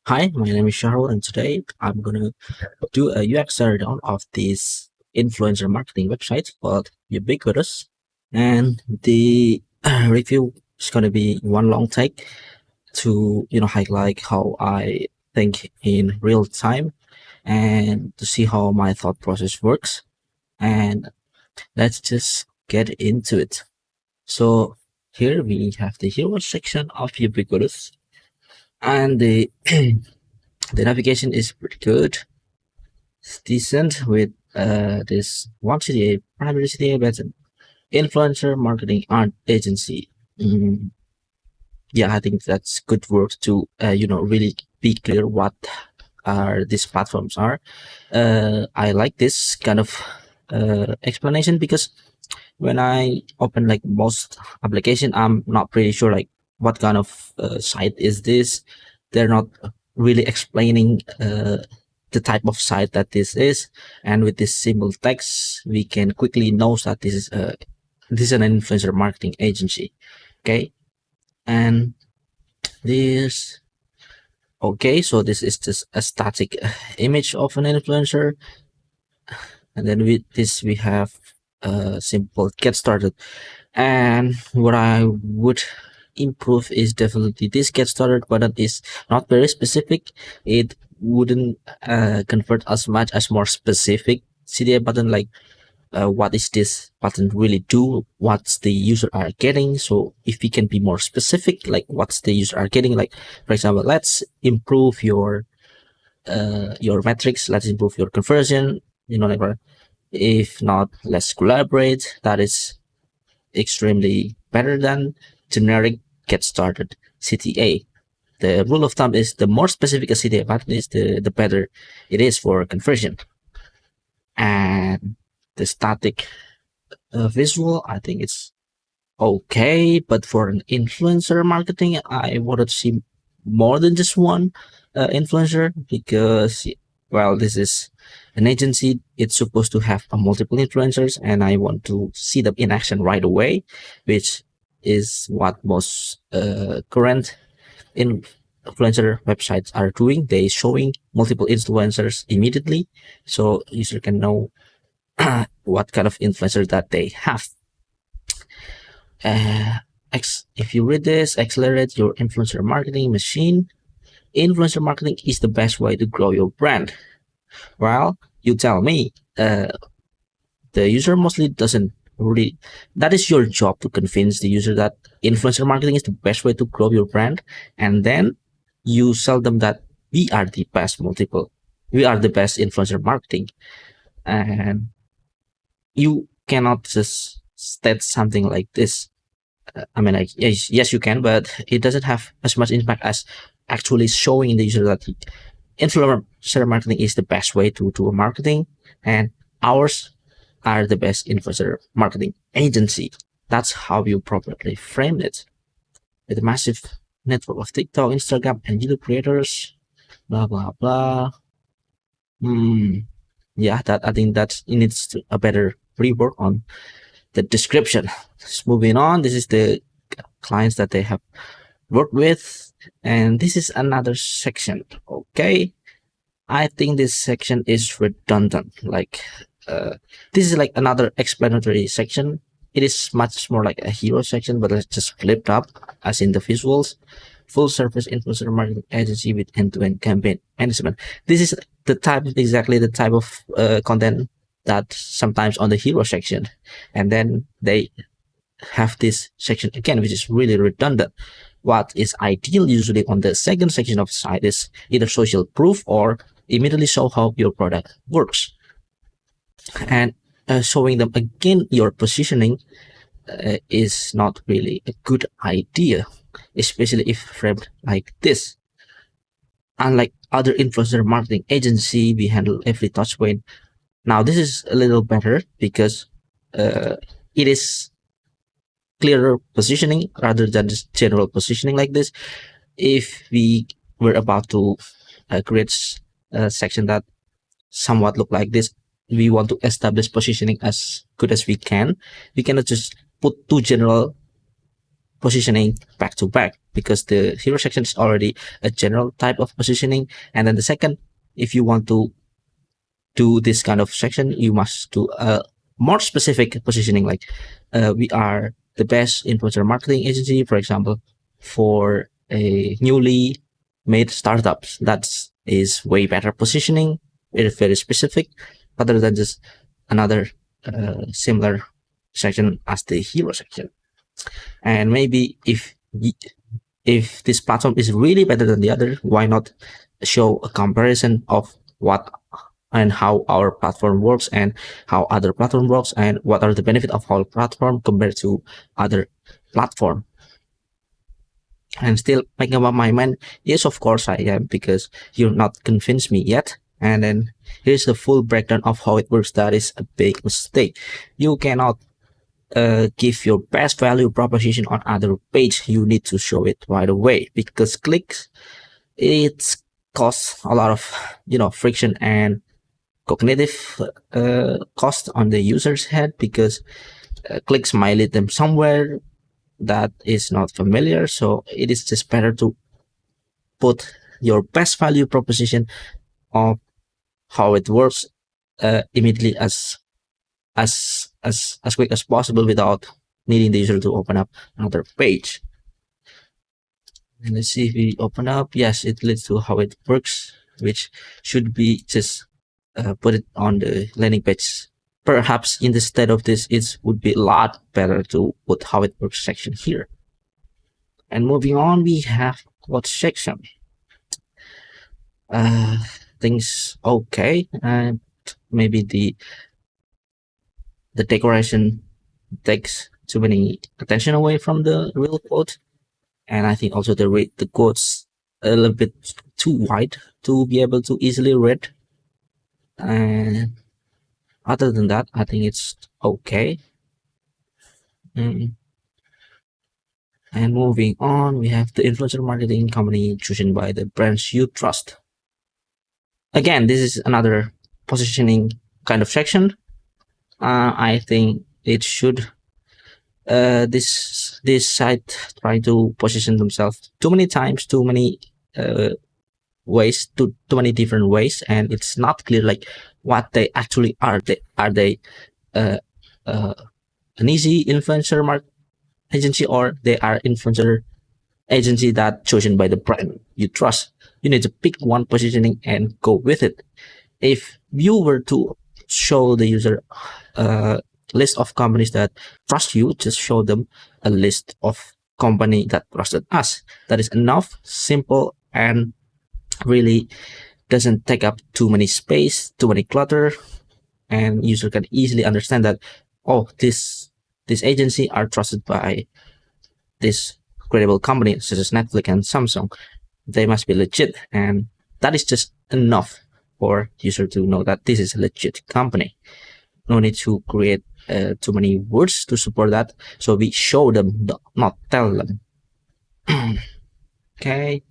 Hi, my name is Shahrul, and today I'm gonna do a UX teardown of this influencer marketing website called Ubiquitous, and the review is gonna be one long take to highlight how I think in real time and to see how my thought process works. And let's just get into it. So here we have the hero section of Ubiquitous, and the the navigation is pretty good. It's decent with this one CTA, primary CTA, but an influencer marketing art agency. Mm, yeah, I think that's good work to really be clear what are these platforms are. I like this kind of explanation because when I open like most application, I'm not pretty sure like what kind of site is this. They're not really explaining the type of site that this is, and with this simple text, we can quickly know that this is an influencer marketing agency. Okay, and this okay, so this is just a static image of an influencer, and then with this we have a simple get started. And what I would improve is definitely this get started button is not very specific. It wouldn't convert as much as more specific CDA button, like what is this button really do, what's the user are getting. So if we can be more specific, like what's the user are getting, like for example, let's improve your metrics, let's improve your conversion, like if not, let's collaborate. That is extremely better than generic get started CTA. The rule of thumb is the more specific a CTA button is, the better it is for conversion. And the static visual, I think it's okay, but for an influencer marketing, I wanted to see more than just one influencer because, well, this is an agency. It's supposed to have multiple influencers, and I want to see them in action right away, which is what most current influencer websites are doing. They showing multiple influencers immediately, so user can know what kind of influencer that they have. Uh, if you read this, accelerate your influencer marketing machine. Influencer marketing is the best way to grow your brand. Well, you tell me. The user mostly doesn't really. That is your job to convince the user that influencer marketing is the best way to grow your brand, and then you sell them that we are the best multiple. We are the best influencer marketing, and you cannot just state something like this. I mean, like, yes, you can, but it doesn't have as much impact as actually showing the user that influencer marketing is the best way to do marketing, and ours are the best influencer marketing agency. That's how you properly frame it. With a massive network of TikTok, Instagram, and YouTube creators, blah blah blah. Yeah, that I think that it needs a better rework on the description. Just moving on, this is the clients that they have worked with, and this is another section. Okay, I think this section is redundant. Like, this is like another explanatory section. It is much more like a hero section, but it's just flipped up, as in the visuals. Full service influencer marketing agency with end-to-end campaign management. This is exactly the type of content that sometimes on the hero section, and then they have this section again, which is really redundant. What is ideal usually on the second section of the site is either social proof or immediately show how your product works. And showing them again your positioning is not really a good idea, especially if framed like this. Unlike other influencer marketing agency, we handle every touch point. Now this is a little better because it is clearer positioning rather than just general positioning like this. If we were about to create a section that somewhat look like this, we want to establish positioning as good as we can. We cannot just put too general positioning back to back, because the hero section is already a general type of positioning. And then the second, if you want to do this kind of section, you must do a more specific positioning, like we are the best influencer marketing agency, for example, for a newly made startups. That is way better positioning. It is very specific, rather than just another similar section as the hero section. And maybe if this platform is really better than the other, why not show a comparison of what and how our platform works and how other platform works, and what are the benefit of our platform compared to other platform. And still making up my mind, yes, of course I am, because you're not convinced me yet. And then here's the full breakdown of how it works. That is a big mistake. You cannot give your best value proposition on other page. You need to show it right away, because clicks, it costs a lot of friction and cognitive cost on the user's head, because clicks might lead them somewhere that is not familiar. So it is just better to put your best value proposition of how it works immediately, as quick as possible, without needing the user to open up another page. And let's see if we open up. Yes, it leads to how it works, which should be just put it on the landing page. Perhaps instead of this, it would be a lot better to put how it works section here. And moving on, we have what section. Things okay, and maybe the decoration takes too many attention away from the real quote, and I think also the quotes a little bit too wide to be able to easily read. And other than that, I think it's okay. And moving on, we have the influencer marketing company chosen by the brands you trust. Again, this is another positioning kind of section. I think it should this site try to position themselves too many times, too many ways, too many different ways, and it's not clear like what they actually are. Are they an easy influencer agency, or they are influencer agency that chosen by the brand you trust? You need to pick one positioning and go with it. If you were to show the user a list of companies that trust you, just show them a list of company that trusted us. That is enough, simple, and really doesn't take up too many space, too many clutter, and user can easily understand that, oh, this agency are trusted by this credible company such as Netflix and Samsung. They must be legit, and that is just enough for user to know that this is a legit company. No need to create too many words to support that. So we show them, not tell them. Okay.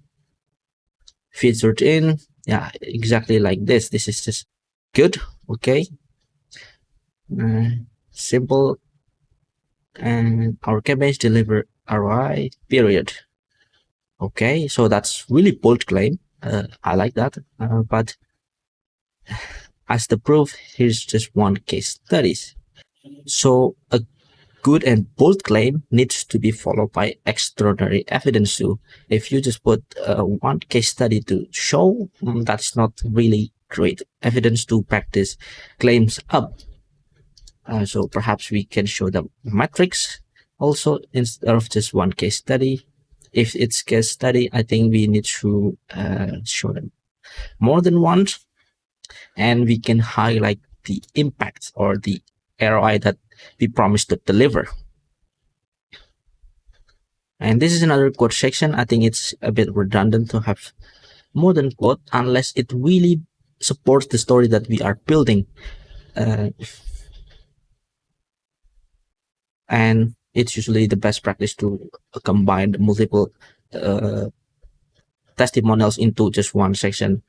Featured in, yeah, exactly like this. This is just good. Okay. Simple. And our campaigns deliver ROI, period. Okay, so that's really bold claim. I like that. But as the proof, here's just one case studies. So a good and bold claim needs to be followed by extraordinary evidence too. If you just put one case study to show, that's not really great evidence to back these claims up. So perhaps we can show them metrics also instead of just one case study. If it's case study, I think we need to show them more than once, and we can highlight the impact or the ROI that we promise to deliver. And this is another quote section. I think it's a bit redundant to have more than quote unless it really supports the story that we are building. And it's usually the best practice to combine multiple testimonials into just one section.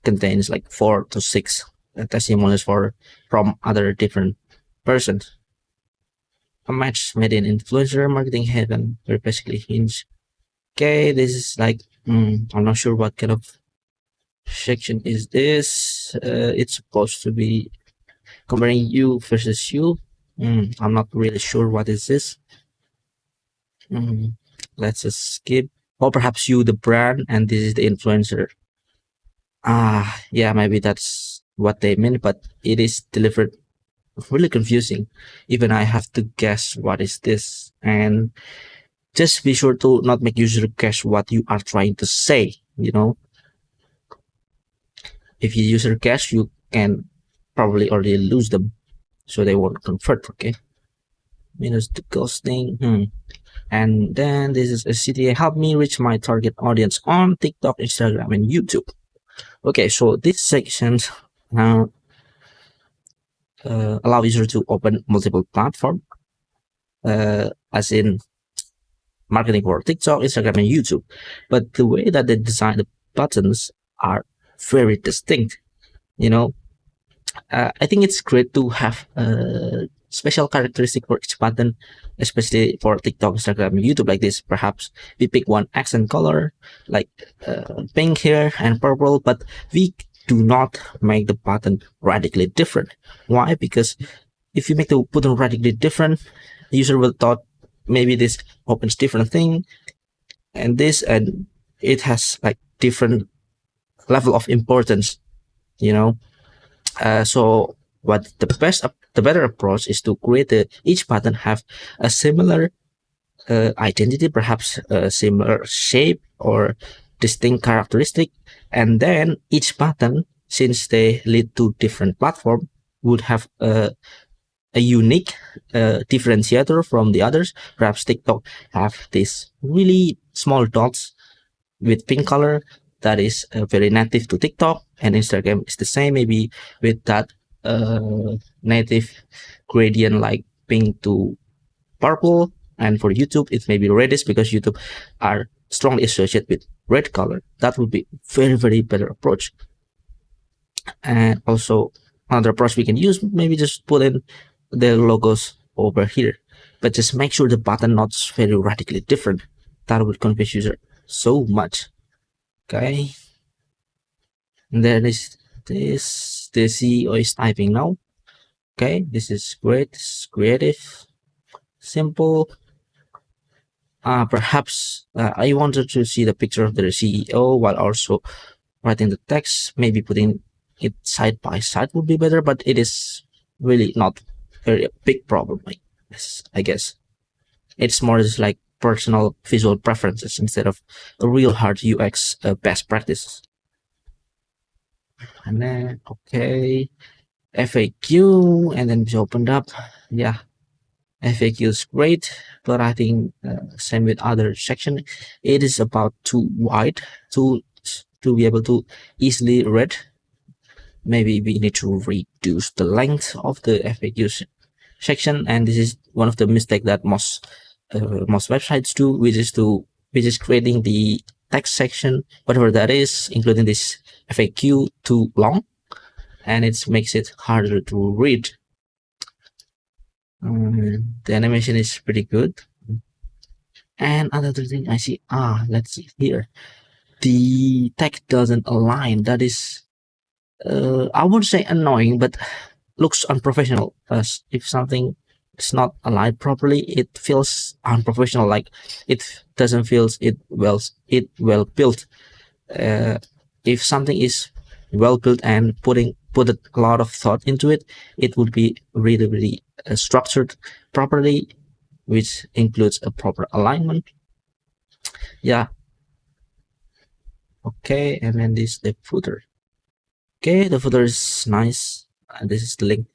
Contains like 4 to 6 testimonials from other different persons. a match made in influencer marketing heaven, where basically hinge. Okay, this is like I'm not sure what kind of section is this. It's supposed to be comparing you versus you. I'm not really sure what is this. Mm, let's just skip. Or perhaps you, the brand, and this is the influencer. Yeah, maybe that's what they meant, but it is delivered really confusing. Even I have to guess what is this, and just be sure to not make user guess what you are trying to say. If you user guess, you can probably already lose them, so they won't convert. Okay, minus the ghosting. And then this is a CTA. Help me reach my target audience on TikTok, Instagram, and YouTube. Okay, so this section now allow user to open multiple platform, as in marketing for TikTok, Instagram, and YouTube. But the way that they design the buttons are very distinct. You know, I think it's great to have a special characteristic for each button, especially for TikTok, Instagram, and YouTube like this. Perhaps we pick one accent color, like pink here and purple, but we do not make the button radically different. Why? Because if you make the button radically different, the user will thought maybe this opens different thing and this, and it has like different level of importance, you know. So what the better approach is to create each button have a similar identity, perhaps a similar shape or distinct characteristic, and then each button, since they lead to different platform, would have a unique differentiator from the others. Perhaps TikTok have these really small dots with pink color that is very native to TikTok, and Instagram is the same, maybe with that native gradient like pink to purple. And for YouTube, it may be reddish because YouTube are strongly associated with red color. That would be very better approach. And also another approach we can use, maybe just put in the logos over here, but just make sure the button not very radically different. That would confuse user so much. Okay, and then is this, the CEO is typing now. Okay, this is great. This is creative, simple. Perhaps I wanted to see the picture of the CEO while also writing the text. Maybe putting it side by side would be better, but it is really not very big problem. I guess it's more just like personal visual preferences instead of a real hard UX best practices. And then okay, FAQ, and then we opened up. Yeah, FAQ is great, but I think same with other section, it is about too wide to be able to easily read. Maybe we need to reduce the length of the FAQ section, and this is one of the mistakes that most websites do, which is creating the text section, whatever that is, including this FAQ, too long, and it makes it harder to read. The animation is pretty good. And another thing I see, let's see here, the text doesn't align. That is, I wouldn't say annoying, but looks unprofessional. As if something is not aligned properly, it feels unprofessional. Like it doesn't feel it well built. If something is well built and put a lot of thought into it, it would be really structured properly, which includes a proper alignment. Yeah. Okay, and then this the footer. Okay, the footer is nice. And this is the link.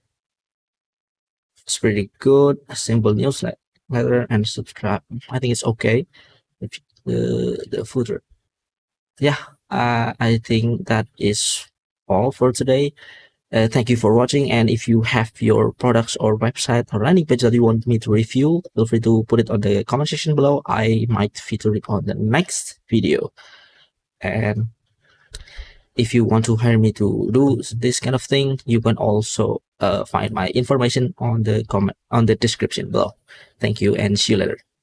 It's pretty good. A simple newsletter and subscribe. I think it's okay. The footer. Yeah, I think that is all for today. Thank you for watching, and if you have your products or website or landing page that you want me to review, feel free to put it on the comment section below. I might feature it on the next video. And if you want to hire me to do this kind of thing, you can also find my information on the comment on the description below. Thank you and see you later.